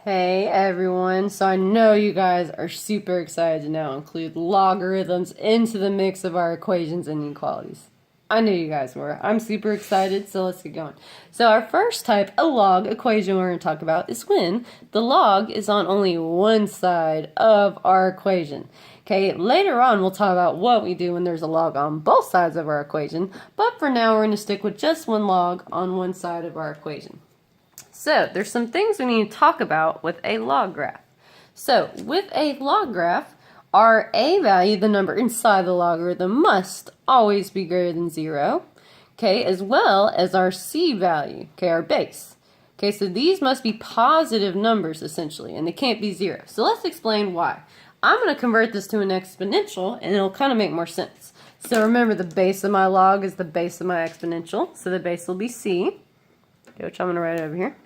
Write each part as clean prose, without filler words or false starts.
Hey everyone, so I know you guys are super excited to now include logarithms into the mix of our equations and inequalities. I knew you guys were. I'm super excited, so let's get going. So our first type of log equation we're going to talk about is when the log is on only one side of our equation. Okay, later on we'll talk about what we do when there's a log on both sides of our equation, but for now we're going to stick with just one log on one side of our equation. So there's some things we need to talk about with a log graph. So with a log graph, our a value, the number inside the logarithm, must always be greater than 0, okay, as well as our c value, okay, our base. Okay, so these must be positive numbers essentially, and they can't be 0. So let's explain why. I'm going to convert this to an exponential, and it'll kind of make more sense. So remember, the base of my log is the base of my exponential, so the base will be c, okay, which I'm going to write over here.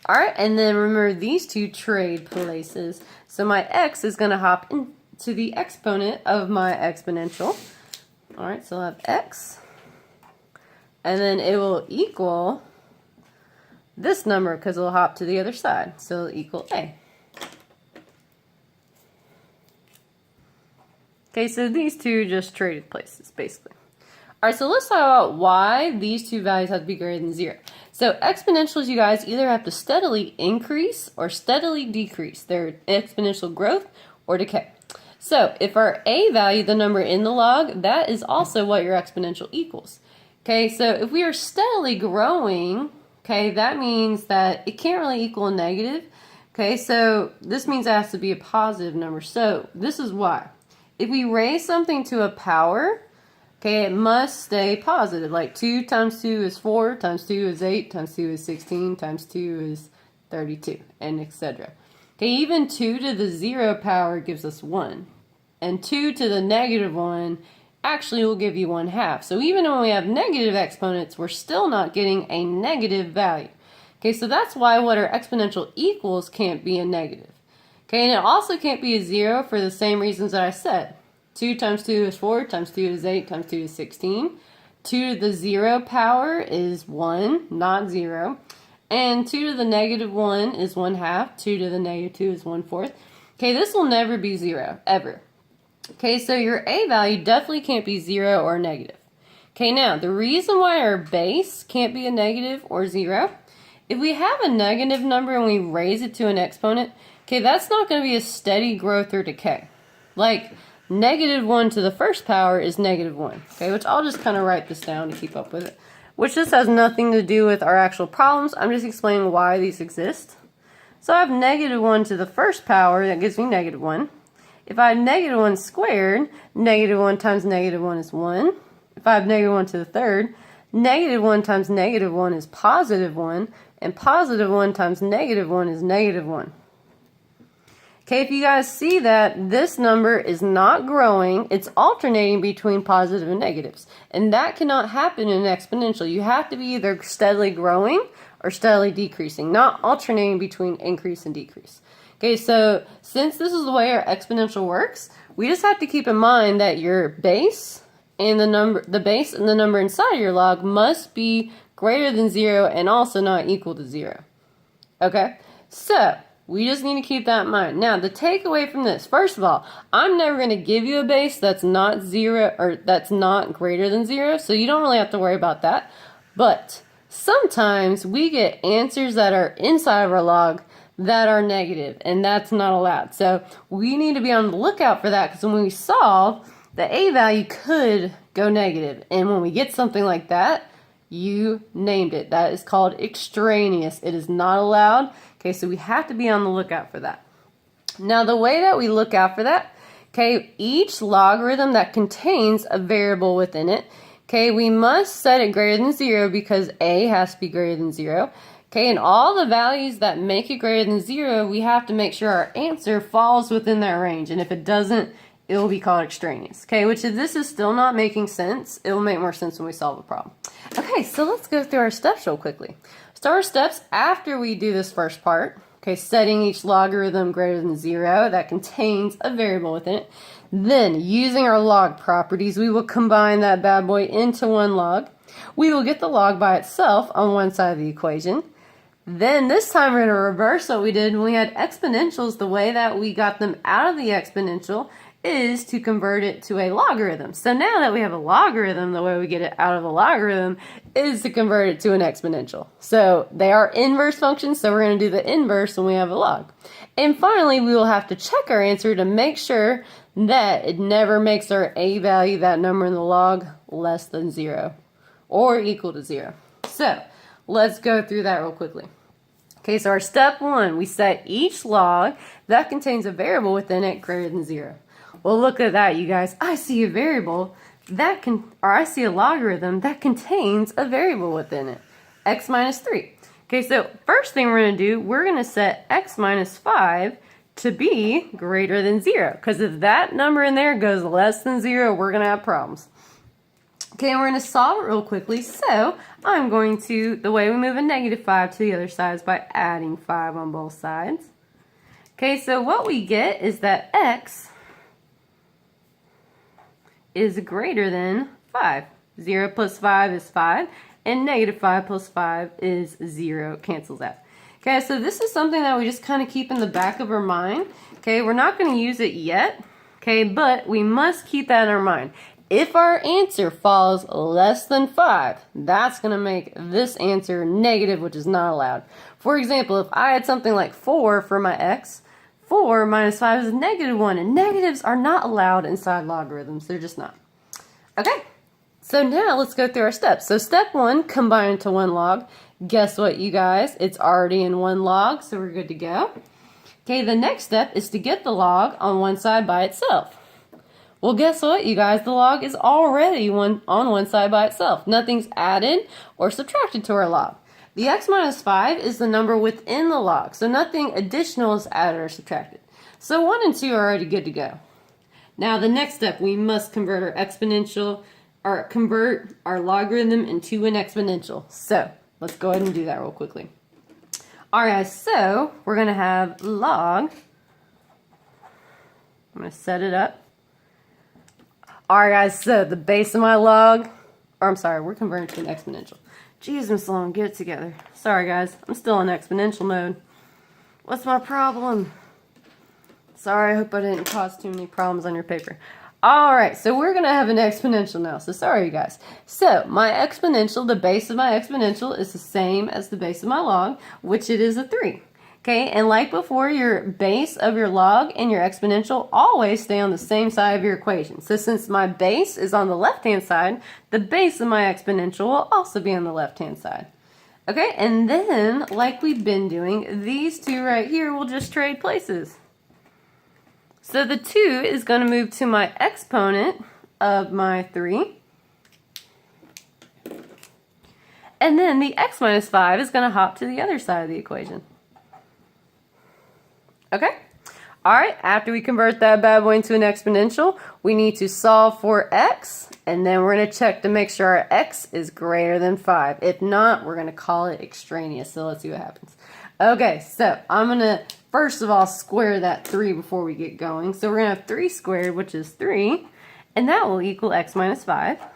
Alright, and then remember these two trade places. So my x is going to hop into the exponent of my exponential. Alright, so I'll have x. And then it will equal this number because it'll hop to the other side. So it'll equal a. Okay, so these two just traded places, basically. Alright, so let's talk about why these two values have to be greater than 0. So exponentials, you guys, either have to steadily increase or steadily decrease their exponential growth or decay. So if our a value, the number in the log, that is also what your exponential equals. Okay, so if we are steadily growing, okay, that means that it can't really equal a negative. Okay, so this means it has to be a positive number. So this is why. If we raise something to a power, okay, it must stay positive. Like 2 times 2 is 4, times 2 is 8, times 2 is 16, times 2 is 32, and etc. Okay, even 2 to the 0 power gives us 1. And 2 to the negative 1 actually will give you 1/2. So even when we have negative exponents, we're still not getting a negative value. Okay, so that's why what our exponential equals can't be a negative. Okay, and it also can't be a 0 for the same reasons that I said. 2 times 2 is 4, times 2 is 8, times 2 is 16. 2 to the 0 power is 1, not 0. And 2 to the negative 1 is 1/2. 2 to the negative 2 is 1/4. Okay, this will never be 0, ever. Okay, so your a value definitely can't be 0 or negative. Okay, now, the reason why our base can't be a negative or 0, if we have a negative number and we raise it to an exponent, okay, that's not going to be a steady growth or decay. Like, negative 1 to the first power is negative 1, okay, which I'll just kind of write this down to keep up with it, which this has nothing to do with our actual problems. I'm just explaining why these exist. So I have negative 1 to the first power, that gives me negative 1. If I have negative 1 squared, negative 1 times negative 1 is 1. If I have negative 1 to the third, negative 1 times negative 1 is positive 1, and positive 1 times negative 1 is negative 1. Okay, if you guys see that this number is not growing, it's alternating between positive and negatives. And that cannot happen in an exponential. You have to be either steadily growing or steadily decreasing, not alternating between increase and decrease. Okay, so since this is the way our exponential works, we just have to keep in mind that your base and the base and the number inside your log must be greater than 0 and also not equal to 0. Okay, so we just need to keep that in mind. Now, the takeaway from this, first of all, I'm never going to give you a base that's not 0 or that's not greater than 0, so you don't really have to worry about that. But sometimes we get answers that are inside of our log that are negative, and that's not allowed. So we need to be on the lookout for that, because when we solve, the a value could go negative. And when we get something like that, you named it. That is called extraneous. It is not allowed. Okay, so we have to be on the lookout for that. Now, the way that we look out for that, okay, each logarithm that contains a variable within it, okay, we must set it greater than 0 because a has to be greater than 0. Okay, and all the values that make it greater than 0, we have to make sure our answer falls within that range. And if it doesn't, it will be called extraneous. Okay, which if this is still not making sense, it will make more sense when we solve a problem. Okay, so let's go through our steps real quickly. So our steps after we do this first part, okay, setting each logarithm greater than 0 that contains a variable within it. Then, using our log properties, we will combine that bad boy into one log. We will get the log by itself on one side of the equation. Then this time we're going to reverse what we did when we had exponentials. The way that we got them out of the exponential is to convert it to a logarithm. So now that we have a logarithm, the way we get it out of a logarithm is to convert it to an exponential. So they are inverse functions, so we're going to do the inverse when we have a log. And finally, we will have to check our answer to make sure that it never makes our a value, that number in the log, less than 0 or equal to 0. So let's go through that real quickly. Okay, so our step 1, we set each log that contains a variable within it greater than 0. Well, look at that, you guys. I see a variable that I see a logarithm that contains a variable within it, x minus 3. Okay, so first thing we're going to do, we're going to set x minus 5 to be greater than 0. Because if that number in there goes less than 0, we're going to have problems. Okay, we're going to solve it real quickly. So I'm going to, the way we move a negative 5 to the other side is by adding 5 on both sides. Okay, so what we get is that x is greater than 5. 0 plus 5 is 5, and negative 5 plus 5 is 0. It cancels out. Okay, so this is something that we just kind of keep in the back of our mind. Okay, we're not going to use it yet, okay, but we must keep that in our mind. If our answer falls less than 5, that's going to make this answer negative, which is not allowed. For example, if I had something like 4 for my x, 4 minus 5 is negative 1, and negatives are not allowed inside logarithms. They're just not. Okay, so now let's go through our steps. So step 1, combine into one log. Guess what, you guys? It's already in one log, so we're good to go. Okay, the next step is to get the log on one side by itself. Well, guess what, you guys? The log is already on one side by itself. Nothing's added or subtracted to our log. The x minus 5 is the number within the log, so nothing additional is added or subtracted. So 1 and 2 are already good to go. Now the next step, we must convert our exponential, or convert our logarithm into an exponential. So let's go ahead and do that real quickly. Alright, so we're going to have log. I'm going to set it up. Alright guys, so the base of my log, or I'm sorry, we're converting to an exponential. Jeez, Miss Long, get it together. Sorry guys, I'm still in exponential mode. What's my problem? Sorry, I hope I didn't cause too many problems on your paper. Alright, so we're going to have an exponential now, so sorry you guys. So, my exponential, the base of my exponential is the same as the base of my log, which it is a 3. Okay, and like before, your base of your log and your exponential always stay on the same side of your equation. So since my base is on the left-hand side, the base of my exponential will also be on the left-hand side. Okay, and then, like we've been doing, these two right here will just trade places. So the 2 is going to move to my exponent of my 3. And then the x minus 5 is going to hop to the other side of the equation. Okay? Alright, after we convert that bad boy into an exponential, we need to solve for x, and then we're going to check to make sure our x is greater than 5. If not, we're going to call it extraneous, so let's see what happens. Okay, so I'm going to, first of all, square that 3 before we get going. So we're going to have 3 squared, which is 3, and that will equal x minus 5. Alright,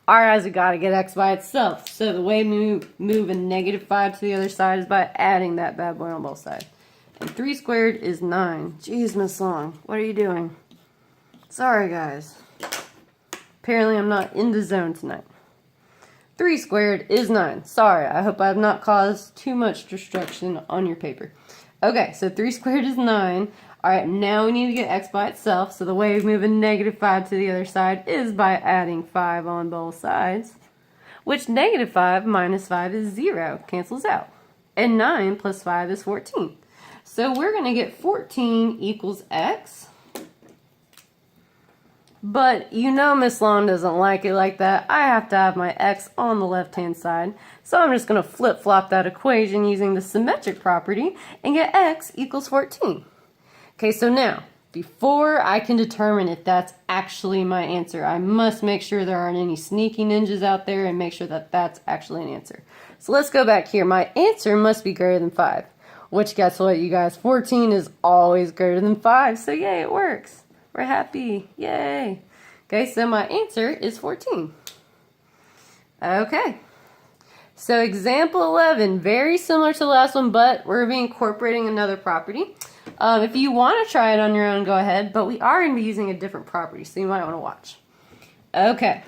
guys, we got to get x by itself. So the way we move a negative 5 to the other side is by adding that bad boy on both sides. And 3 squared is 9. Jeez, Miss Long, what are you doing? Sorry, guys. Apparently, I'm not in the zone tonight. 3 squared is 9. Sorry, I hope I have not caused too much destruction on your paper. Okay, so 3 squared is 9. Alright, now we need to get x by itself. So the way we move a negative 5 to the other side is by adding 5 on both sides. Which negative 5 minus 5 is 0. Cancels out. And 9 plus 5 is 14. So we're going to get 14 equals x. But you know Miss Long doesn't like it like that. I have to have my x on the left-hand side. So I'm just going to flip-flop that equation using the symmetric property and get x equals 14. Okay, so now, before I can determine if that's actually my answer, I must make sure there aren't any sneaky ninjas out there and make sure that that's actually an answer. So let's go back here. My answer must be greater than 5. Which, guess what, you guys? 14 is always greater than 5. So, yay, it works. We're happy. Yay. Okay, so my answer is 14. Okay. So example 11, very similar to the last one, but we're going to be incorporating another property. If you want to try it on your own, go ahead, but we are going to be using a different property, so you might want to watch. Okay,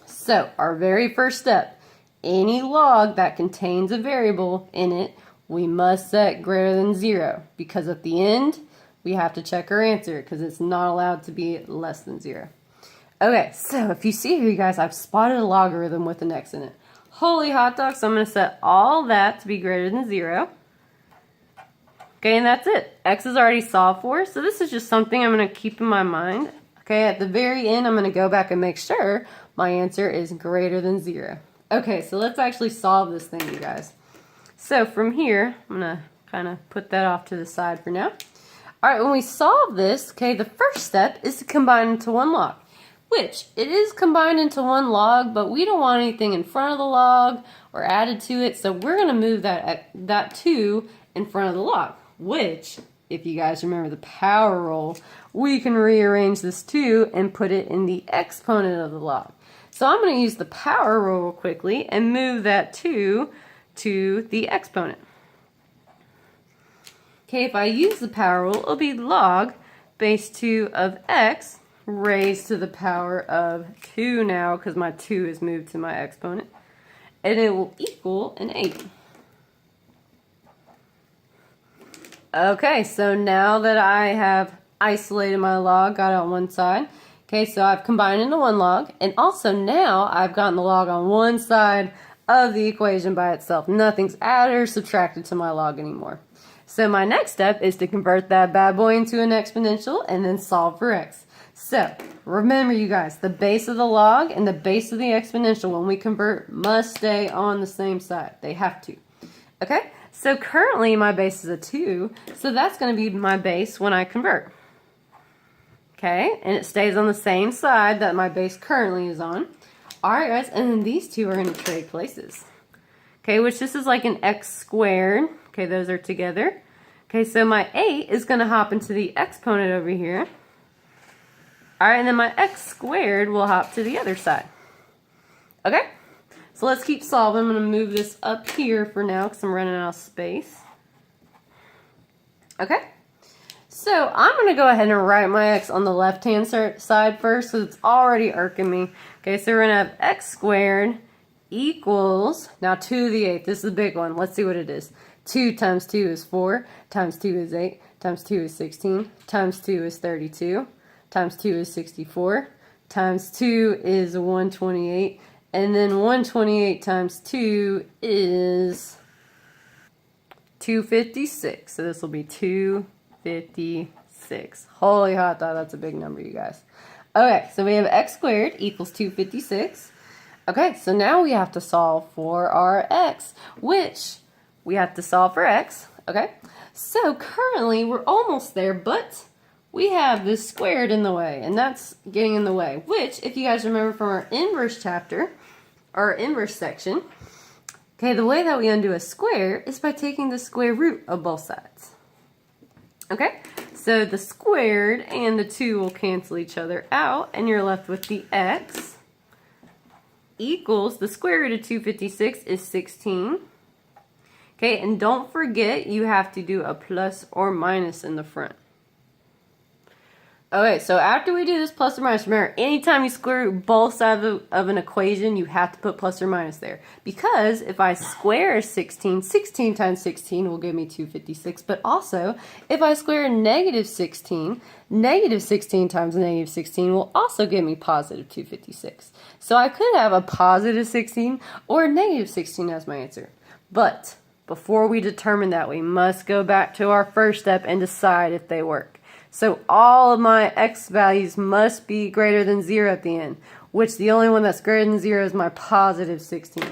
so our very first step, any log that contains a variable in it, we must set greater than 0, because at the end, we have to check our answer, because it's not allowed to be less than 0. Okay, so if you see here, you guys, I've spotted a logarithm with an x in it. Holy hot dog, so I'm going to set all that to be greater than 0. Okay, and that's it. X is already solved for, so this is just something I'm going to keep in my mind. Okay, at the very end, I'm going to go back and make sure my answer is greater than 0. Okay, so let's actually solve this thing, you guys. So from here, I'm going to kind of put that off to the side for now. All right, when we solve this, okay, the first step is to combine into one log, which it is combined into one log, but we don't want anything in front of the log or added to it, so we're going to move that 2 in front of the log. Which, if you guys remember the power rule, we can rearrange this 2 and put it in the exponent of the log. So I'm going to use the power rule quickly and move that 2 to the exponent. Okay, if I use the power rule, it'll be log base 2 of x raised to the power of 2 now, because my 2 is moved to my exponent. And it will equal an 8. Okay, so now that I have isolated my log, got it on one side. Okay, so I've combined into one log, and also now I've gotten the log on one side of the equation by itself. Nothing's added or subtracted to my log anymore. So my next step is to convert that bad boy into an exponential and then solve for x. So remember, you guys, the base of the log and the base of the exponential, when we convert, must stay on the same side. They have to. Okay? So currently my base is a 2, so that's going to be my base when I convert. Okay, and it stays on the same side that my base currently is on. Alright guys, and then these two are going to trade places. Okay, which this is like an x squared. Okay, those are together. Okay, so my 8 is going to hop into the exponent over here. Alright, and then my x squared will hop to the other side. Okay? So let's keep solving. I'm going to move this up here for now because I'm running out of space. Okay. So I'm going to go ahead and write my x on the left-hand side first because it's already irking me. Okay, so we're going to have x squared equals, now 2 to the 8th. This is the big one. Let's see what it is. 2 times 2 is 4, times 2 is 8, times 2 is 16, times 2 is 32, times 2 is 64, times 2 is 128, and then 128 times 2 is 256. So this will be 256. Holy hot dog, that's a big number, you guys. Okay, so we have x squared equals 256. Okay, so now we have to solve for our x, which we have to solve for x. Okay, so currently we're almost there, but we have this squared in the way, and that's getting in the way, which, if you guys remember from our inverse chapter, our inverse section, okay, the way that we undo a square is by taking the square root of both sides. Okay, so the squared and the 2 will cancel each other out, and you're left with the x equals, the square root of 256 is 16. Okay, and don't forget you have to do a plus or minus in the front. Okay, so after we do this plus or minus, remember, anytime you square root both sides of an equation, you have to put plus or minus there. Because if I square 16, 16 times 16 will give me 256. But also, if I square negative 16, negative 16 times negative 16 will also give me positive 256. So I could have a positive 16 or a negative 16 as my answer. But before we determine that, we must go back to our first step and decide if they work. So all of my x values must be greater than 0 at the end, which the only one that's greater than 0 is my positive 16.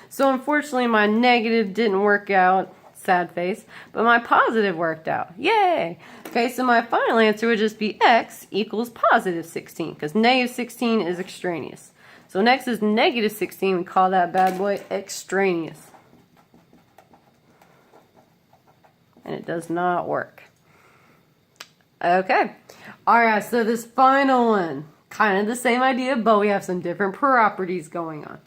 So unfortunately my negative didn't work out, sad face, but my positive worked out. Yay! Okay, so my final answer would just be x equals positive 16, because negative 16 is extraneous. So next is negative 16, we call that bad boy extraneous. And it does not work. Okay, alright, so this final one, kind of the same idea, but we have some different properties going on.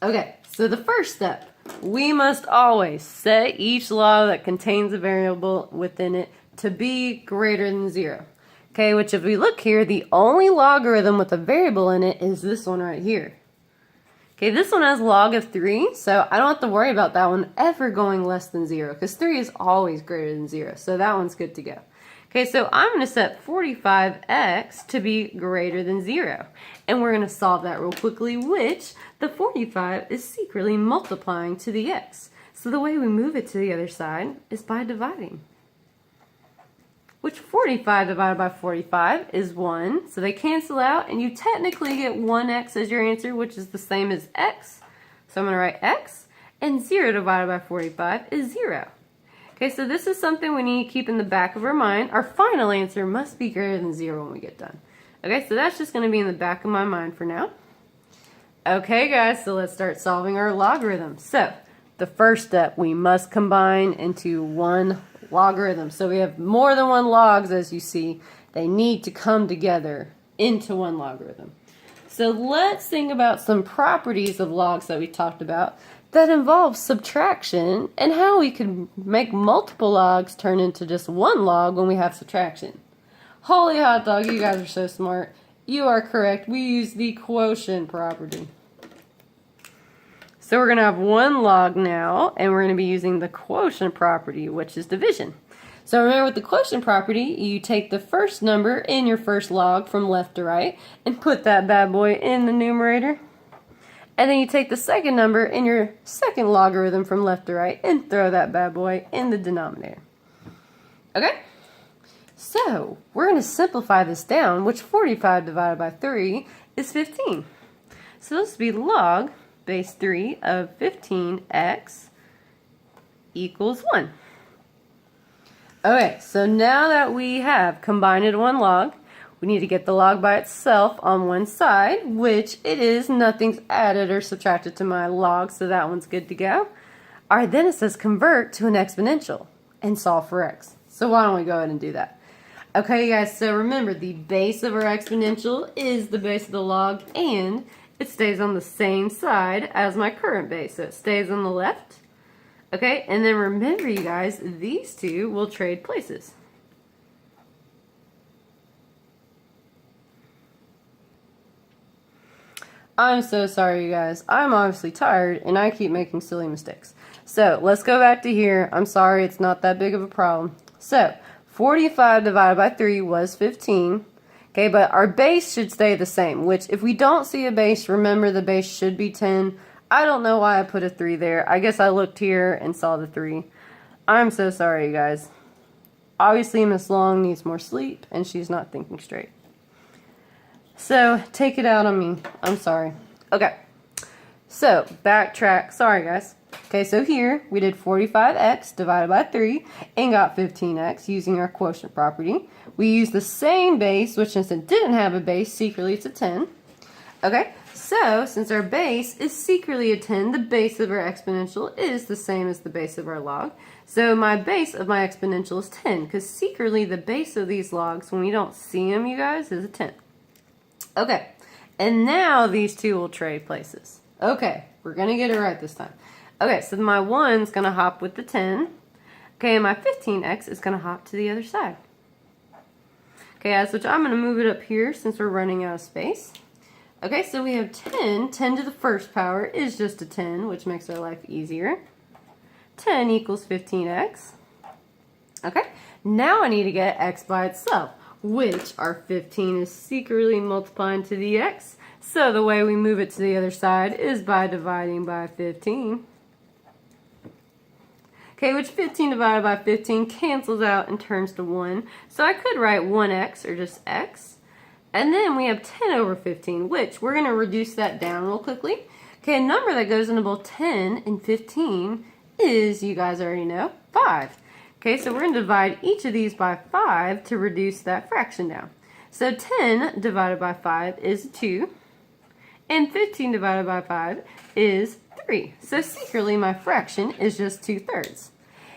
Okay, So the first step, we must always set each log that contains a variable within it to be greater than 0. Okay, which if we look here, the only logarithm with a variable in it is this one right here. Okay, this one has log of 3, so I don't have to worry about that one ever going less than 0, because 3 is always greater than 0, so that one's good to go. Okay, so I'm going to set 45x to be greater than 0, and we're going to solve that real quickly, which the 45 is secretly multiplying to the x. So the way we move it to the other side is by dividing. Which 45 divided by 45 is 1, so they cancel out, and you technically get 1x as your answer, which is the same as x. So I'm going to write x, and 0 divided by 45 is 0. Okay, so this is something we need to keep in the back of our mind. Our final answer must be greater than 0 when we get done. Okay, so that's just going to be in the back of my mind for now. Okay, guys, so let's start solving our logarithm. So the first step, we must combine into one logarithm. So we have more than one logs, as you see. They need to come together into one logarithm. So let's think about some properties of logs that we talked about that involve subtraction and how we can make multiple logs turn into just one log when we have subtraction. Holy hot dog, you guys are so smart. You are correct. We use the quotient property. So we're going to have one log now, and we're going to be using the quotient property, which is division. So remember, with the quotient property, you take the first number in your first log from left to right and put that bad boy in the numerator. And then you take the second number in your second logarithm from left to right and throw that bad boy in the denominator. Okay? So we're going to simplify this down, which 45 divided by 3 is 15. So this will be log base 3 of 15x equals 1. Okay, so now that we have combined into one log, we need to get the log by itself on one side, which it is. Nothing's added or subtracted to my log, so that one's good to go. All right, then it says convert to an exponential and solve for x. So why don't we go ahead and do that? Okay, guys, so remember, the base of our exponential is the base of the log, and it stays on the same side as my current base, so it stays on the left. Okay, and then remember, you guys, these two will trade places. I'm so sorry, you guys. I'm obviously tired, and I keep making silly mistakes. So let's go back to here. I'm sorry, it's not that big of a problem. So 45 divided by 3 was 15. Okay, but our base should stay the same, which if we don't see a base, remember the base should be 10. I don't know why I put a 3 there. I guess I looked here and saw the 3. I'm so sorry, you guys. Obviously, Miss Long needs more sleep, and she's not thinking straight. So, take it out on me. I'm sorry. Okay, so backtrack. Sorry, guys. Okay, so here we did 45x divided by 3 and got 15x using our quotient property. We used the same base, which since it didn't have a base, secretly it's a 10. Okay, so since our base is secretly a 10, the base of our exponential is the same as the base of our log. So my base of my exponential is 10, because secretly the base of these logs, when we don't see them, you guys, is a 10. Okay, and now these two will trade places. Okay, we're going to get it right this time. Okay, so my 1's going to hop with the 10. Okay, and my 15x is going to hop to the other side. Okay, guys, which I'm going to move it up here since we're running out of space. Okay, so we have 10. 10 to the first power is just a 10, which makes our life easier. 10 equals 15x. Okay, now I need to get x by itself, which our 15 is secretly multiplying to the x. So the way we move it to the other side is by dividing by 15. Okay, which 15 divided by 15 cancels out and turns to 1. So I could write 1x or just x. And then we have 10 over 15, which we're going to reduce that down real quickly. Okay, a number that goes into both 10 and 15 is, you guys already know, 5. Okay, so we're going to divide each of these by 5 to reduce that fraction down. So 10 divided by 5 is 2. And 15 divided by 5 is 3. So secretly my fraction is just 2/3.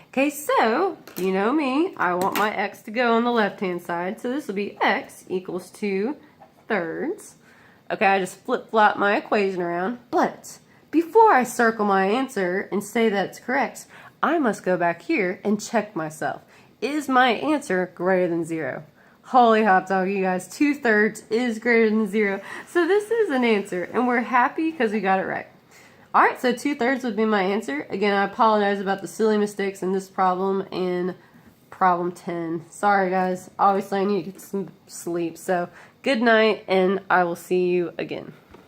Okay, so, you know me, I want my x to go on the left-hand side, so this will be x equals 2/3. Okay, I just flip-flop my equation around, but before I circle my answer and say that it's correct, I must go back here and check myself. Is my answer greater than 0? Holy hot dog, you guys, 2/3 is greater than 0. So this is an answer, and we're happy because we got it right. Alright, so 2/3 would be my answer. Again, I apologize about the silly mistakes in this problem and problem 10. Sorry guys, obviously I need to get some sleep. So good night, and I will see you again.